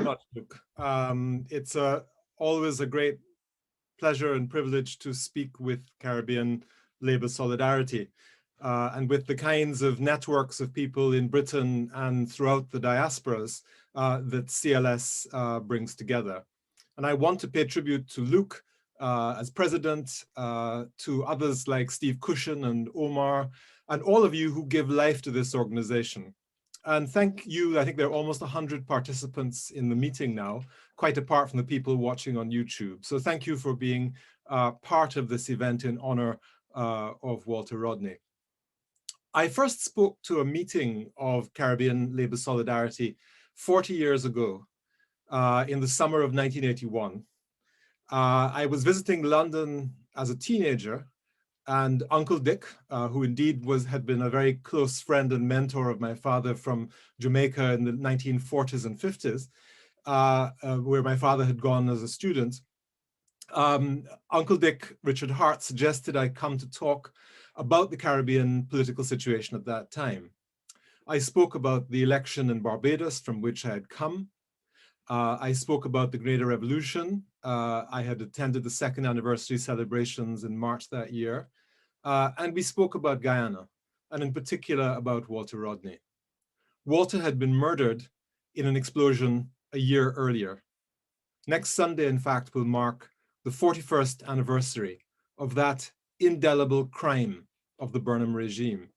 much, Luke. It's always a great pleasure and privilege to speak with Caribbean Labour Solidarity and with the kinds of networks of people in Britain and throughout the diasporas that CLS brings together. And I want to pay tribute to Luke as president, to others like Steve Cushion and Omar, and all of you who give life to this organization. And thank you. I think there are almost 100 participants in the meeting now, quite apart from the people watching on YouTube. So thank you for being part of this event in honor of Walter Rodney. I first spoke to a meeting of Caribbean Labour Solidarity 40 years ago in the summer of 1981. I was visiting London as a teenager, and Uncle Dick, who indeed had been a very close friend and mentor of my father from Jamaica in the 1940s and 50s, where my father had gone as a student. Uncle Dick, Richard Hart, suggested I come to talk about the Caribbean political situation at that time. I spoke about the election in Barbados from which I had come. I spoke about the Grenada Revolution. I had attended the second anniversary celebrations in March that year. And we spoke about Guyana, and in particular about Walter Rodney. Walter had been murdered in an explosion a year earlier. Next Sunday, in fact, will mark the 41st anniversary of that indelible crime of the Burnham regime.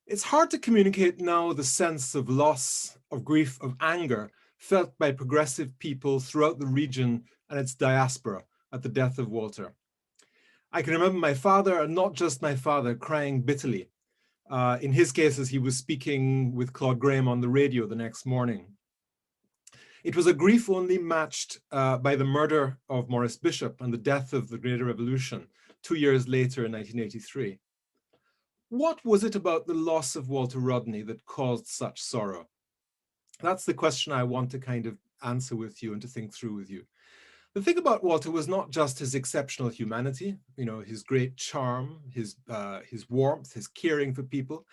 It's hard to communicate now the sense of loss, of grief, of anger felt by progressive people throughout the region and its diaspora at the death of Walter. I can remember my father, and not just my father, crying bitterly. In his case, as he was speaking with Claude Graham on the radio the next morning. It was a grief only matched by the murder of Maurice Bishop and the death of the Grenada Revolution 2 years later in 1983. What was it about the loss of Walter Rodney that caused such sorrow? That's the question I want to kind of answer with you and to think through with you. The thing about Walter was not just his exceptional humanity, his great charm, his warmth, his caring for people,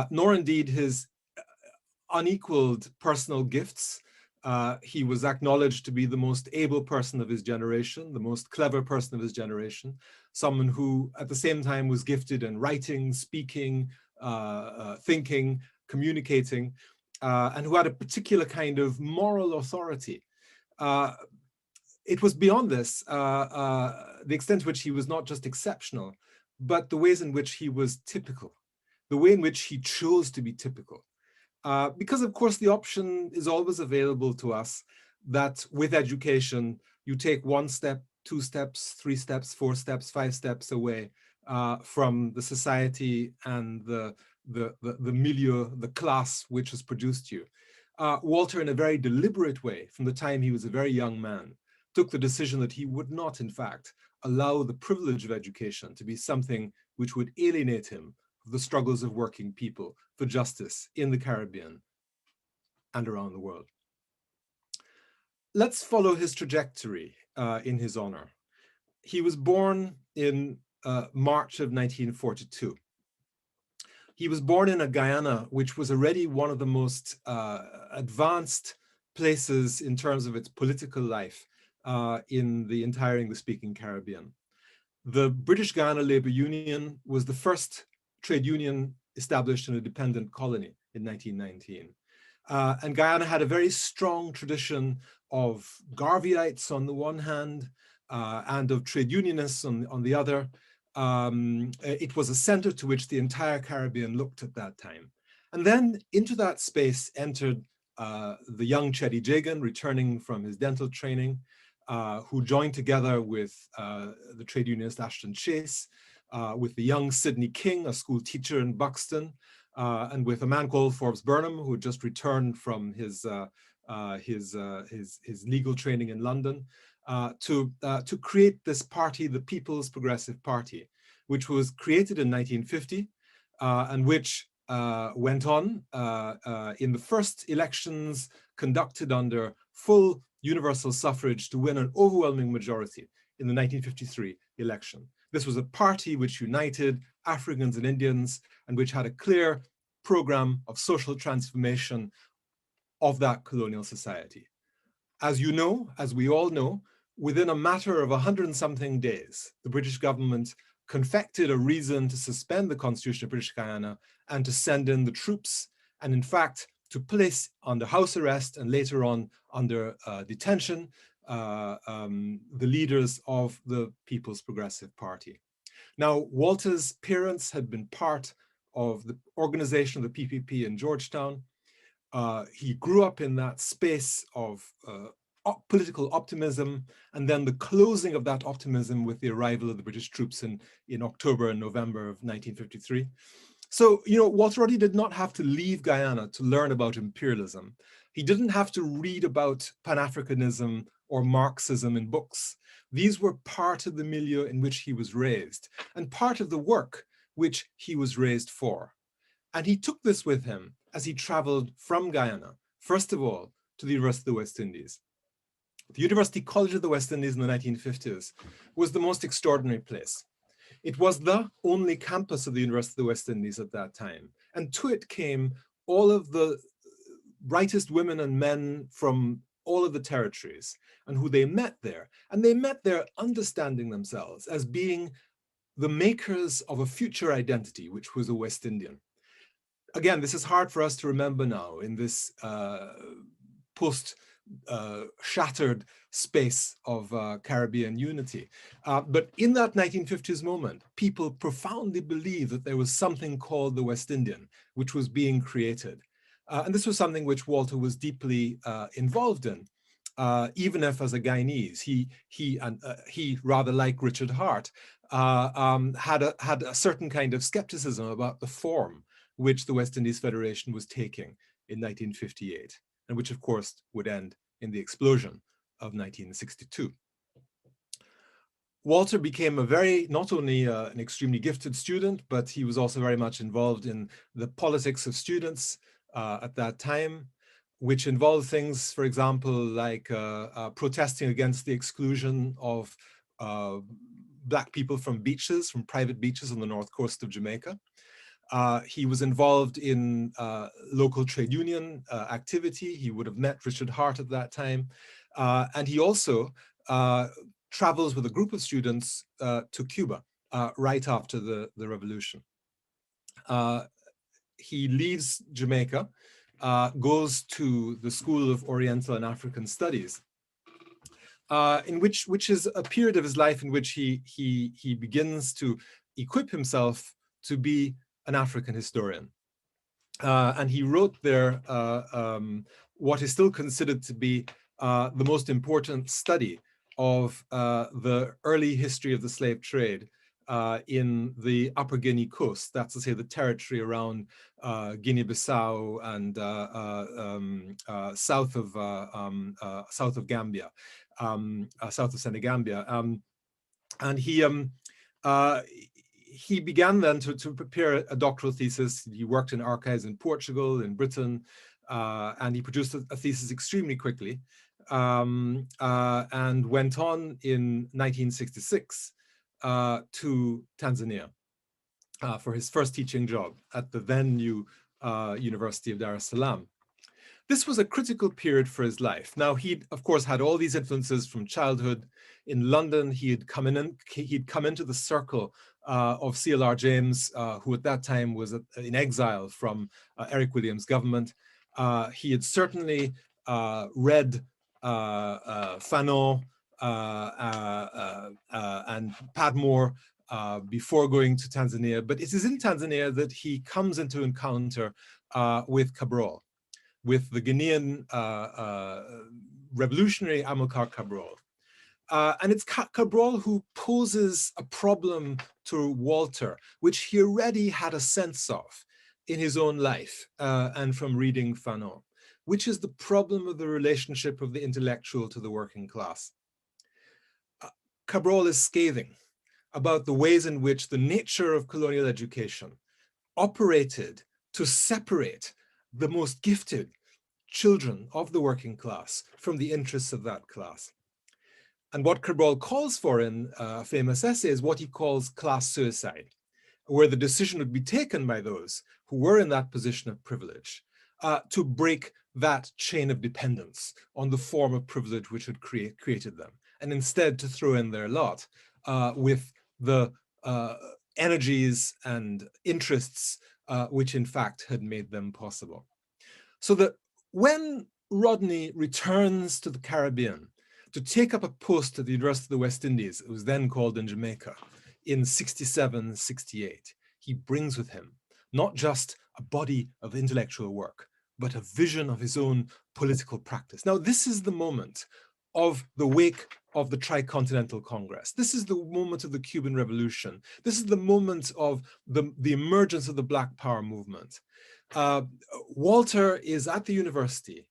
nor indeed his unequaled personal gifts. He was acknowledged to be the most able person of his generation, the most clever person of his generation, someone who at the same time was gifted in writing, speaking, thinking, communicating, and who had a particular kind of moral authority. It was beyond this, the extent to which he was not just exceptional, but the ways in which he was typical, the way in which he chose to be typical. Because of course the option is always available to us that with education, you take 1 step, 2 steps, 3 steps, 4 steps, 5 steps away from the society and the milieu, the class which has produced you. Walter, in a very deliberate way, from the time he was a very young man, took the decision that he would not, in fact, allow the privilege of education to be something which would alienate him of the struggles of working people for justice in the Caribbean and around the world. Let's follow his trajectory in his honor. He was born in March of 1942. He was born in a Guyana, which was already one of the most advanced places in terms of its political life in the entire English-speaking Caribbean. The British Guyana Labour Union was the first trade union established in a dependent colony in 1919. And Guyana had a very strong tradition of Garveyites on the one hand, and of trade unionists on the other. It was a center to which the entire Caribbean looked at that time. And then into that space entered the young Cheddi Jagan, returning from his dental training, who joined together with the trade unionist Ashton Chase, with the young Sidney King, a school teacher in Buxton, and with a man called Forbes Burnham, who had just returned from his legal training in London, to create this party, the People's Progressive Party, which was created in 1950 and which went on in the first elections conducted under full universal suffrage to win an overwhelming majority in the 1953 election. This was a party which united Africans and Indians and which had a clear program of social transformation of that colonial society. As you know, as we all know, within a matter of 100 and something days, the British government confected a reason to suspend the Constitution of British Guyana and to send in the troops, and in fact, to place under house arrest and later on under detention the leaders of the People's Progressive Party. Now, Walter's parents had been part of the organization of the PPP in Georgetown. He grew up in that space of political optimism, and then the closing of that optimism with the arrival of the British troops in October and November of 1953. So, you know, Walter Rodney did not have to leave Guyana to learn about imperialism. He didn't have to read about Pan-Africanism or Marxism in books. These were part of the milieu in which he was raised and part of the work which he was raised for. And he took this with him as he traveled from Guyana, first of all, to the University of the West Indies. The University College of the West Indies in the 1950s was the most extraordinary place. It was the only campus of the University of the West Indies at that time. And to it came all of the brightest women and men from all of the territories, and who they met there. And they met there understanding themselves as being the makers of a future identity, which was a West Indian. Again, this is hard for us to remember now in this post-shattered space of Caribbean unity. But in that 1950s moment, people profoundly believed that there was something called the West Indian, which was being created. And this was something which Walter was deeply involved in, even if as a Guyanese, he rather like Richard Hart, had a certain kind of skepticism about the form which the West Indies Federation was taking in 1958, and which of course would end in the explosion of 1962. Walter became not only an extremely gifted student, but he was also very much involved in the politics of students at that time, which involved things, for example, like protesting against the exclusion of Black people from beaches, from private beaches on the north coast of Jamaica. He was involved in local trade union activity. He would have met Richard Hart at that time. And he also travels with a group of students to Cuba right after the revolution. He leaves Jamaica, goes to the School of Oriental and African Studies, which is a period of his life in which he begins to equip himself to be an African historian. And he wrote there what is still considered to be the most important study of the early history of the slave trade in the Upper Guinea coast. That's to say the territory around Guinea-Bissau and south of Gambia, south of Senegambia. And he began then to prepare a doctoral thesis. He worked in archives in Portugal, in Britain, and he produced a thesis extremely quickly, and went on in 1966 to Tanzania for his first teaching job at the then new University of Dar es Salaam. This was a critical period for his life. Now, he'd, of course, had all these influences from childhood. In London, he'd come into the circle of C.L.R. James, who at that time was in exile from Eric Williams' government. He had certainly read Fanon and Padmore before going to Tanzania, but it is in Tanzania that he comes into encounter with Cabral, with the Guinean revolutionary Amilcar Cabral. And it's Cabral who poses a problem to Walter, which he already had a sense of in his own life and from reading Fanon, which is the problem of the relationship of the intellectual to the working class. Cabral is scathing about the ways in which the nature of colonial education operated to separate the most gifted children of the working class from the interests of that class. And what Cabral calls for in a famous essay is what he calls class suicide, where the decision would be taken by those who were in that position of privilege to break that chain of dependence on the form of privilege which had created them, and instead to throw in their lot with the energies and interests which in fact had made them possible. So that when Rodney returns to the Caribbean to take up a post at the University of the West Indies, it was then called in Jamaica, in 67, 68, he brings with him not just a body of intellectual work, but a vision of his own political practice. Now, this is the moment of the wake of the Tricontinental Congress. This is the moment of the Cuban Revolution. This is the moment of the emergence of the Black Power movement. Walter is at the university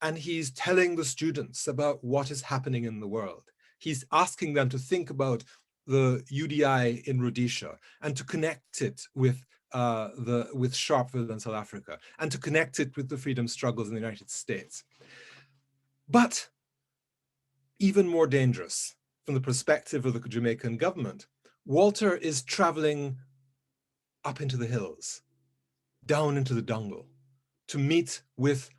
and he's telling the students about what is happening in the world. He's asking them to think about the UDI in Rhodesia and to connect it with Sharpeville in South Africa, and to connect it with the freedom struggles in the United States. But even more dangerous from the perspective of the Jamaican government, Walter is traveling up into the hills, down into the jungle, to meet with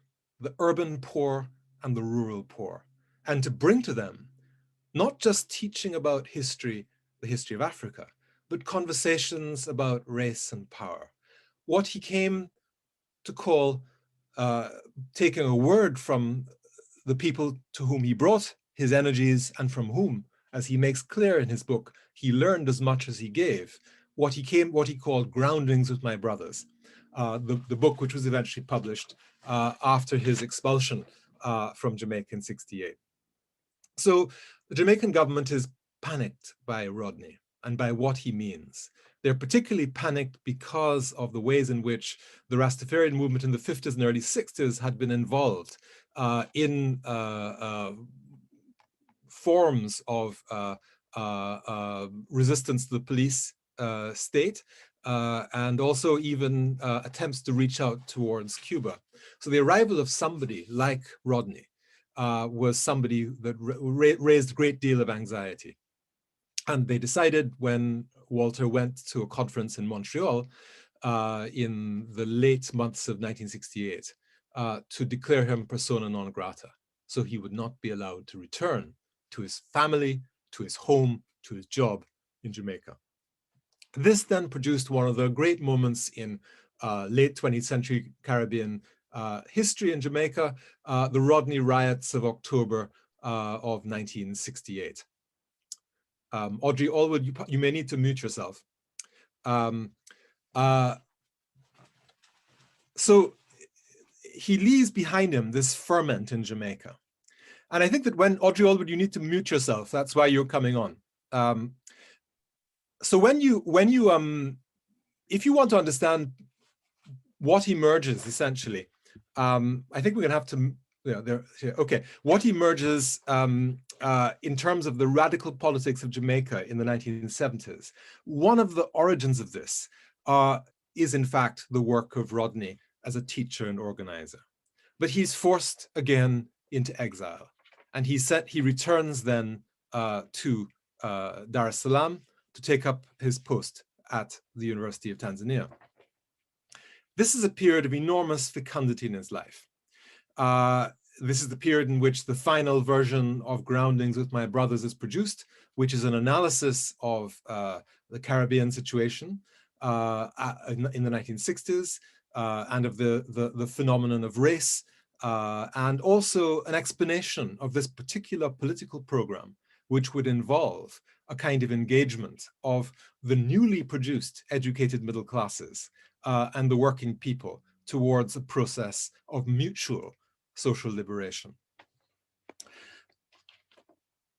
the urban poor and the rural poor, and to bring to them not just teaching about history, the history of Africa, but conversations about race and power. What he came to call, taking a word from the people to whom he brought his energies and from whom, as he makes clear in his book, he learned as much as he gave, what he called groundings with my brothers, the book which was eventually published after his expulsion from Jamaica in 68. So the Jamaican government is panicked by Rodney and by what he means. They're particularly panicked because of the ways in which the Rastafarian movement in the 50s and early 60s had been involved in forms of resistance to the police state, and also even attempts to reach out towards Cuba. So the arrival of somebody like Rodney was somebody that raised a great deal of anxiety. And they decided, when Walter went to a conference in Montreal in the late months of 1968, to declare him persona non grata. So he would not be allowed to return to his family, to his home, to his job in Jamaica. This then produced one of the great moments in late 20th century Caribbean history in Jamaica, the Rodney riots of October of 1968. Audrey Allwood, you may need to mute yourself. So he leaves behind him this ferment in Jamaica. And I think that when, Audrey Allwood, you need to mute yourself. That's why you're coming on. So if you want to understand what emerges, essentially, I think we're gonna have to, okay. What emerges in terms of the radical politics of Jamaica in the 1970s, one of the origins of this is in fact the work of Rodney as a teacher and organizer. But he's forced again into exile. And he returns then to Dar es Salaam to take up his post at the University of Tanzania. This is a period of enormous fecundity in his life. This is the period in which the final version of Groundings with My Brothers is produced, which is an analysis of the Caribbean situation in the 1960s and of the phenomenon of race, and also an explanation of this particular political program, which would involve a kind of engagement of the newly produced educated middle classes and the working people towards a process of mutual social liberation.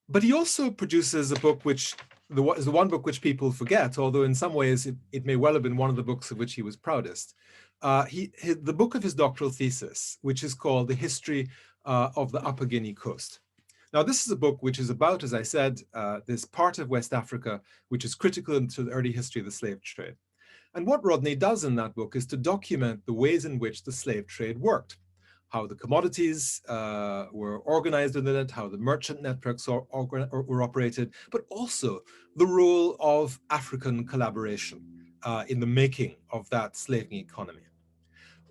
But he also produces a book which is the one book which people forget, although in some ways it may well have been one of the books of which he was proudest. The book of his doctoral thesis, which is called The History of the Upper Guinea Coast. Now, this is a book which is about, as I said, this part of West Africa, which is critical to the early history of the slave trade. And what Rodney does in that book is to document the ways in which the slave trade worked, how the commodities were organized within it, how the merchant networks were operated, but also the role of African collaboration in the making of that slaving economy.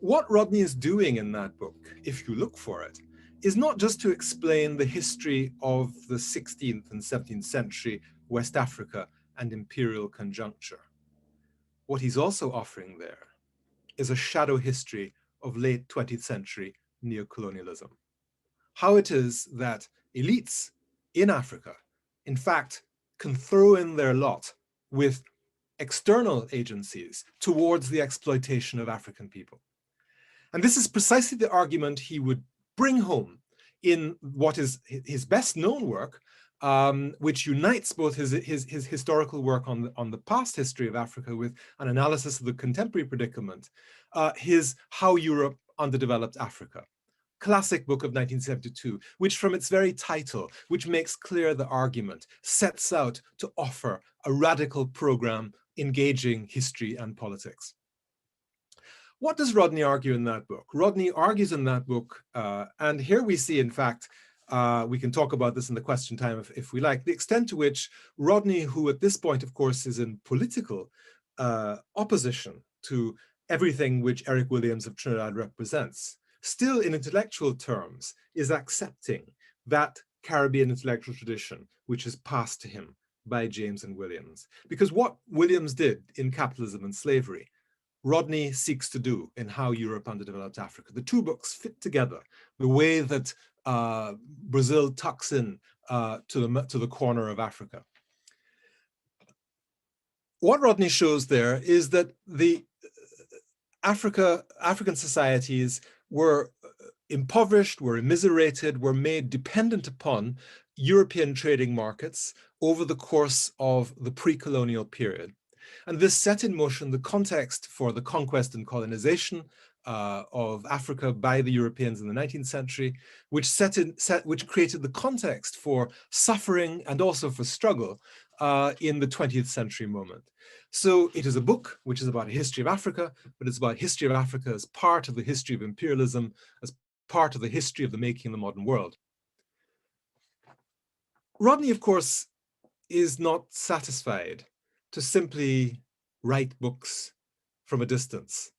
What Rodney is doing in that book, if you look for it, is not just to explain the history of the 16th and 17th century West Africa and imperial conjuncture. What he's also offering there is a shadow history of late 20th century neocolonialism. How it is that elites in Africa, in fact, can throw in their lot with external agencies towards the exploitation of African people. And this is precisely the argument he would bring home in what is his best known work, which unites both his historical work on the past history of Africa with an analysis of the contemporary predicament, his How Europe Underdeveloped Africa, classic book of 1972, which from its very title, which makes clear the argument, sets out to offer a radical program engaging history and politics. What does Rodney argue in that book? Rodney argues in that book, and here we see, in fact, we can talk about this in the question time if we like, the extent to which Rodney, who at this point, of course, is in political opposition to everything which Eric Williams of Trinidad represents, still in intellectual terms is accepting that Caribbean intellectual tradition which is passed to him by James and Williams. Because what Williams did in Capitalism and Slavery, Rodney seeks to do in How Europe Underdeveloped Africa. The two books fit together the way that Brazil tucks in to the corner of Africa. What Rodney shows there is that the African societies were impoverished, were immiserated, were made dependent upon European trading markets over the course of the pre-colonial period. And this set in motion the context for the conquest and colonization of Africa by the Europeans in the 19th century, which created the context for suffering and also for struggle in the 20th century moment. So it is a book which is about a history of Africa, but it's about history of Africa as part of the history of imperialism, as part of the history of the making of the modern world. Rodney, of course, is not satisfied to simply write books from a distance.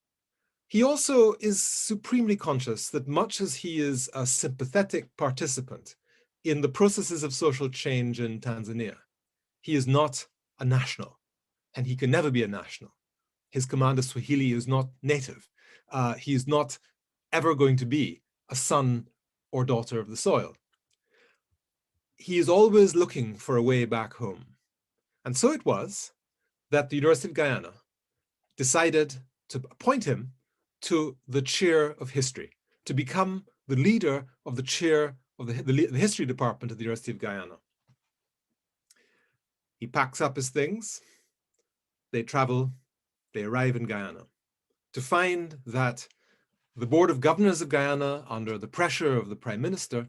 He also is supremely conscious that much as he is a sympathetic participant in the processes of social change in Tanzania, he is not a national, and he can never be a national. His commander Swahili is not native. He is not ever going to be a son or daughter of the soil. He is always looking for a way back home. And so it was that the University of Guyana decided to appoint him to the chair of history, to become the leader of the chair of the history department at the University of Guyana. He packs up his things, they travel, they arrive in Guyana to find that the Board of Governors of Guyana, under the pressure of the Prime Minister,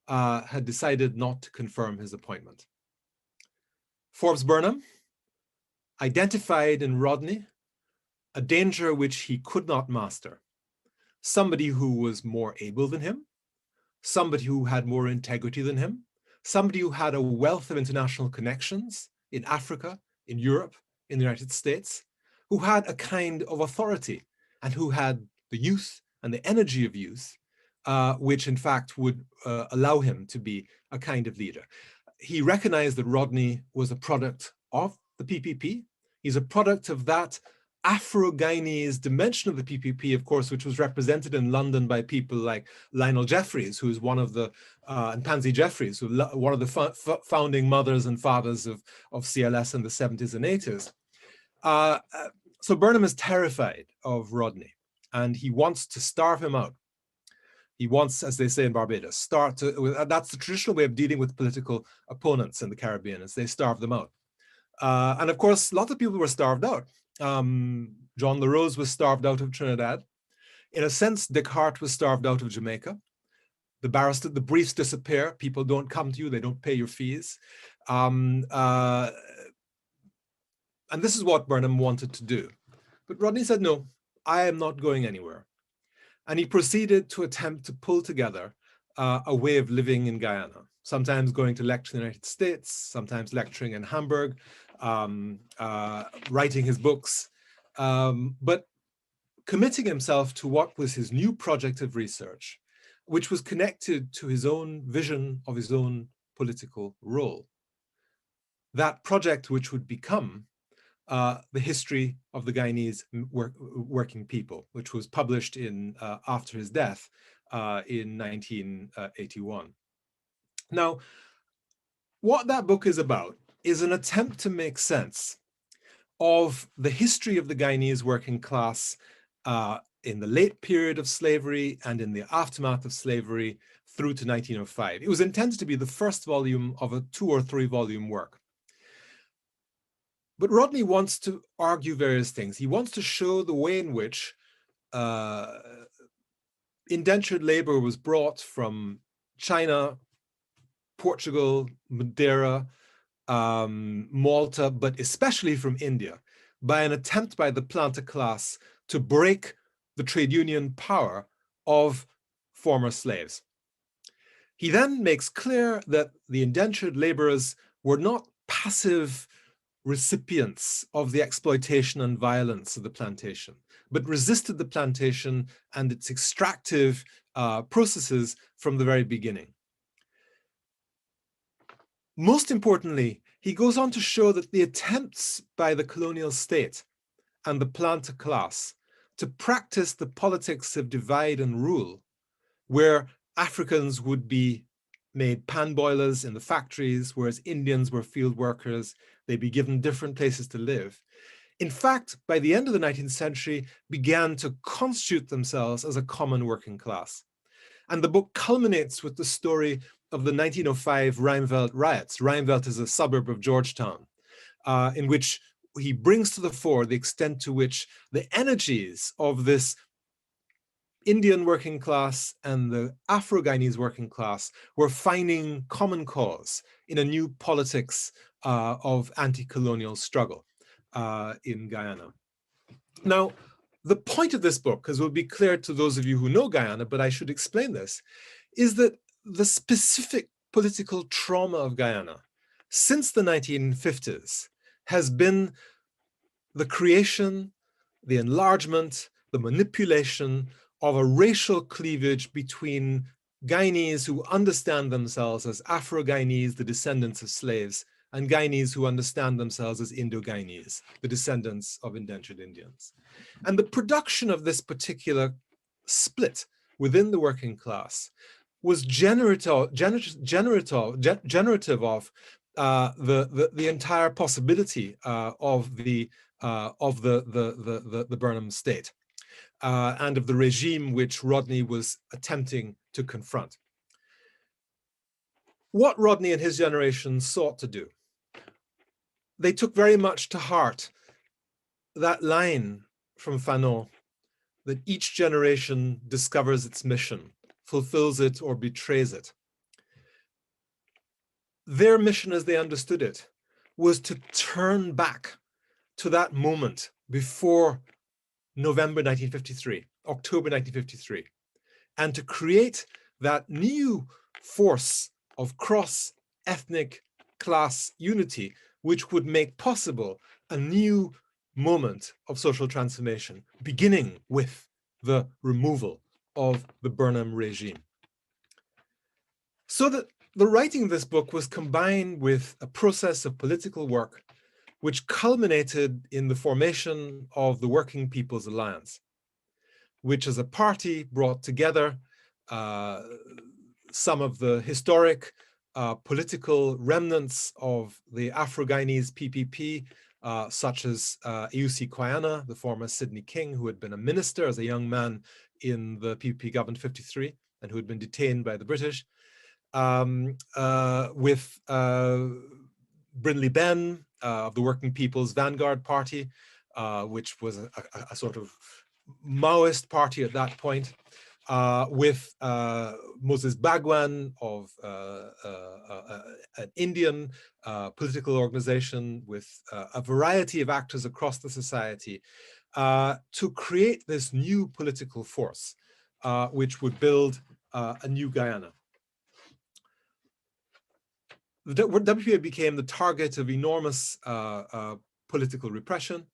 had decided not to confirm his appointment. Forbes Burnham identified in Rodney a danger which he could not master. Somebody who was more able than him, somebody who had more integrity than him, somebody who had a wealth of international connections in Africa, in Europe, in the United States, who had a kind of authority and who had the youth and the energy of youth, which in fact would allow him to be a kind of leader. He recognized that Rodney was a product of the PPP. He's a product of that Afro-Guyanese dimension of the PPP, of course, which was represented in London by people like Lionel Jeffries, who is one of the, and Pansy Jeffries, who one of the founding mothers and fathers of CLS in the 70s and 80s. So Burnham is terrified of Rodney, and he wants to starve him out. He wants, as they say in Barbados, that's the traditional way of dealing with political opponents in the Caribbean, is they starve them out. And of course, lots of people were starved out. John LaRose was starved out of Trinidad. In a sense, Dick Hart was starved out of Jamaica. The briefs disappear. People don't come to you. They don't pay your fees. And this is what Burnham wanted to do. But Rodney said, no, I am not going anywhere. And he proceeded to attempt to pull together a way of living in Guyana, sometimes going to lecture in the United States, sometimes lecturing in Hamburg, writing his books. But committing himself to what was his new project of research, which was connected to his own vision of his own political role. That project, which would become the history of the Guyanese working people, which was published after his death in 1981. Now, what that book is about is an attempt to make sense of the history of the Guyanese working class in the late period of slavery and in the aftermath of slavery through to 1905. It was intended to be the first volume of a 2 or 3 volume work. But Rodney wants to argue various things. He wants to show the way in which indentured labor was brought from China, Portugal, Madeira, Malta, but especially from India, by an attempt by the planter class to break the trade union power of former slaves. He then makes clear that the indentured laborers were not passive recipients of the exploitation and violence of the plantation, but resisted the plantation and its extractive processes from the very beginning. Most importantly, he goes on to show that the attempts by the colonial state and the planter class to practice the politics of divide and rule, where Africans would be made pan boilers in the factories, whereas Indians were field workers, they'd be given different places to live, in fact, by the end of the 19th century, began to constitute themselves as a common working class. And the book culminates with the story of the 1905 Rijnveld riots. Rijnveld is a suburb of Georgetown, in which he brings to the fore the extent to which the energies of this Indian working class and the Afro-Guyanese working class were finding common cause in a new politics of anti-colonial struggle in Guyana. Now, the point of this book, as will be clear to those of you who know Guyana, but I should explain this, is that the specific political trauma of Guyana since the 1950s has been the creation, the enlargement, the manipulation of a racial cleavage between Guyanese who understand themselves as Afro-Guyanese, the descendants of slaves, and Guyanese who understand themselves as Indo-Guyanese, the descendants of indentured Indians. And the production of this particular split within the working class was generative of the entire possibility of the Burnham state and of the regime which Rodney was attempting to confront. What Rodney and his generation sought to do, they took very much to heart that line from Fanon that each generation discovers its mission, fulfills it, or betrays it. Their mission, as they understood it, was to turn back to that moment before November 1953, October 1953, and to create that new force of cross-ethnic class unity, which would make possible a new moment of social transformation, beginning with the removal of the Burnham regime. So that the writing of this book was combined with a process of political work which culminated in the formation of the Working People's Alliance, which as a party brought together some of the historic political remnants of the Afro-Guyanese PPP, such as Eusi Quayana, the former Sidney King, who had been a minister as a young man in the PPP government 53 and who had been detained by the British, with Brindley Ben of the Working People's Vanguard Party, which was a sort of Maoist party at that point, with Moses Bagwan of an Indian political organization, with a variety of actors across the society, to create this new political force, which would build a new Guyana. The WPA became the target of enormous political repression.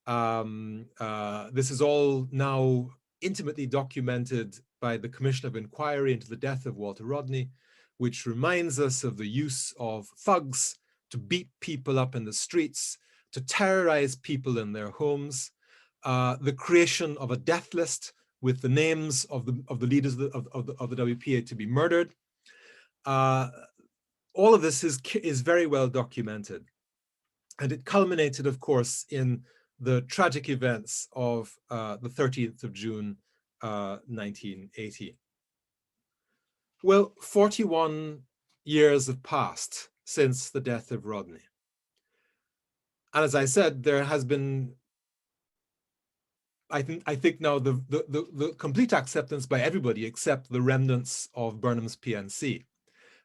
This is all now intimately documented by the Commission of Inquiry into the death of Walter Rodney, which reminds us of the use of thugs to beat people up in the streets, to terrorize people in their homes, the creation of a death list with the names of the leaders of the WPA to be murdered. All of this is very well documented. And it culminated, of course, in the tragic events of the 13th of June, 1980. Well, 41 years have passed since the death of Rodney. And as I said, there has been, I think now the complete acceptance by everybody except the remnants of Burnham's PNC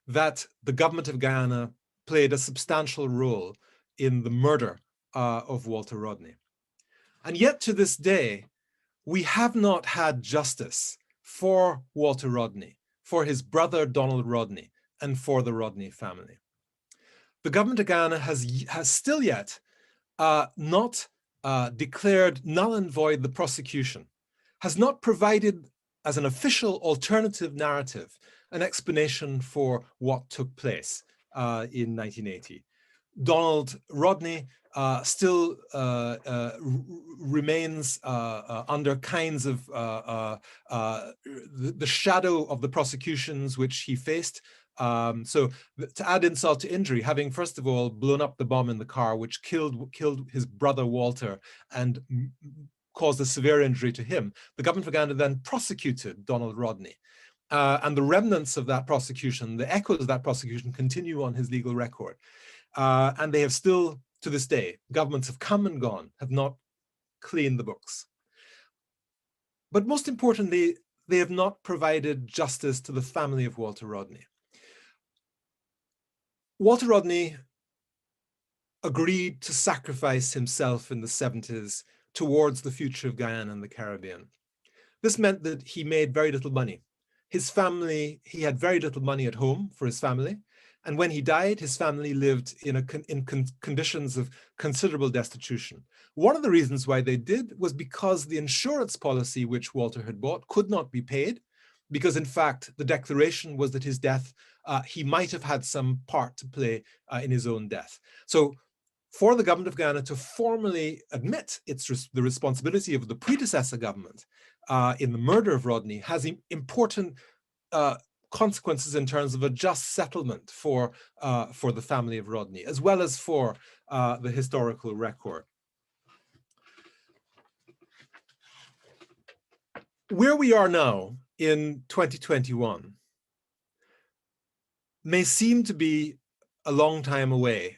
that the government of Guyana played a substantial role in the murder of Walter Rodney. And yet to this day, we have not had justice for Walter Rodney, for his brother Donald Rodney, and for the Rodney family. The government of Guyana has still yet not declared null and void the prosecution, has not provided as an official alternative narrative an explanation for what took place in 1980. Donald Rodney still remains under kinds of the shadow of the prosecutions which he faced. So to add insult to injury, having first of all blown up the bomb in the car, which killed his brother Walter and caused a severe injury to him, the government of Uganda then prosecuted Donald Rodney. And the remnants of that prosecution, the echoes of that prosecution, continue on his legal record. And they have still, to this day, governments have come and gone, have not cleaned the books. But most importantly, they have not provided justice to the family of Walter Rodney. Walter Rodney agreed to sacrifice himself in the 70s towards the future of Guyana and the Caribbean. This meant that he made very little money. His family, he had very little money at home for his family. And when he died, his family lived in conditions of considerable destitution. One of the reasons why they did was because the insurance policy which Walter had bought could not be paid, because in fact, the declaration was that his death, he might have had some part to play in his own death. So for the government of Guyana to formally admit the responsibility of the predecessor government in the murder of Rodney has important consequences in terms of a just settlement for the family of Rodney, as well as for the historical record. Where we are now in 2021 may seem to be a long time away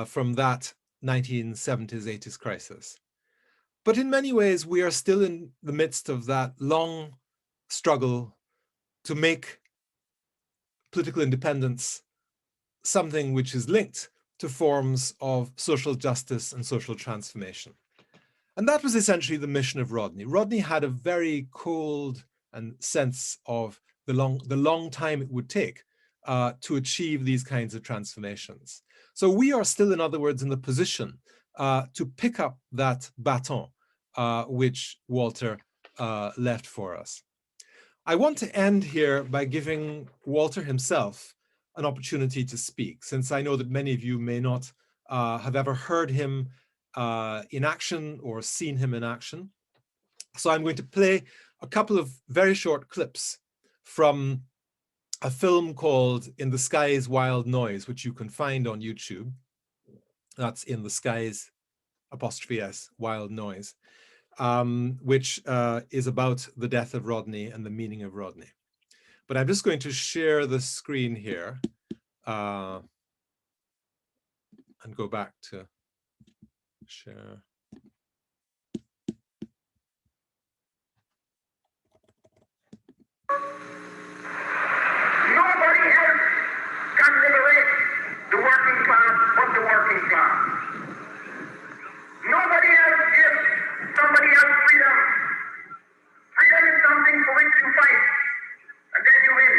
from that 1970s, 80s crisis. But in many ways, we are still in the midst of that long struggle to make political independence something which is linked to forms of social justice and social transformation. And that was essentially the mission of Rodney. Rodney had a very cold sense of the long time it would take to achieve these kinds of transformations. So we are still, in other words, in the position to pick up that baton which Walter left for us. I want to end here by giving Walter himself an opportunity to speak, since I know that many of you may not have ever heard him in action or seen him in action. So I'm going to play a couple of very short clips from a film called In the Skies, Wild Noise, which you can find on YouTube. That's In the Skies, '(S), Wild Noise, which is about the death of Rodney and the meaning of Rodney. But I'm just going to share the screen here and go back to share. Nobody else can liberate the working class but the working class. Nobody else gives somebody else freedom. Freedom is something for which you fight, and then you win.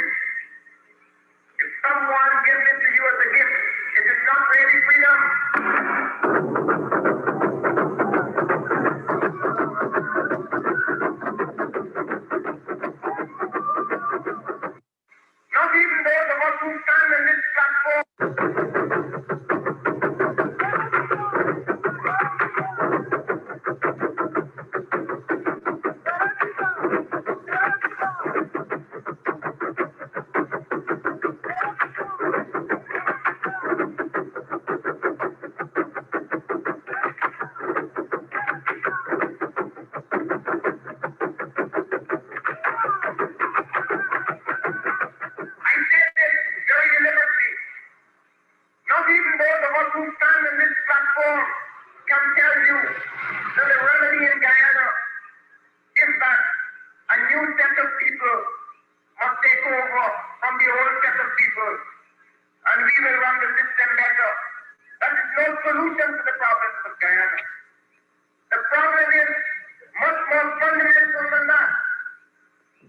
If someone gives it to you as a gift, it is not really freedom. platform. Who stand on this platform can tell you that the remedy in Guyana is that a new set of people must take over from the old set of people, and we will run the system better. That is no solution to the problems of Guyana. The problem is much more fundamental than that.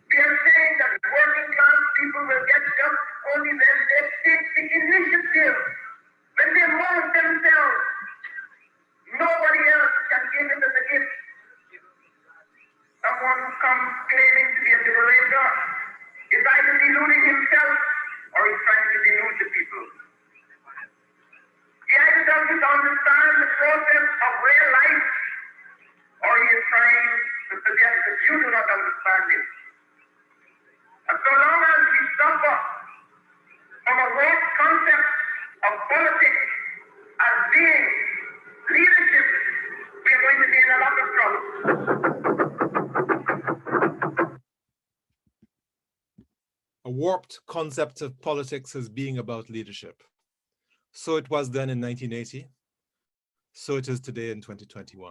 We are saying that working class people will get just only when they take the initiative. When they mold themselves, nobody else can give it as a gift. Someone who comes claiming to be a liberator is either deluding himself or he's trying to delude the people. He either doesn't understand the process of real life or he is trying to suggest that you do not understand it. And so long as we suffer from a wrong concept of politics as being leadership, we are going to be in a lot of trouble. A warped concept of politics as being about leadership. So it was then in 1980. So it is today in 2021.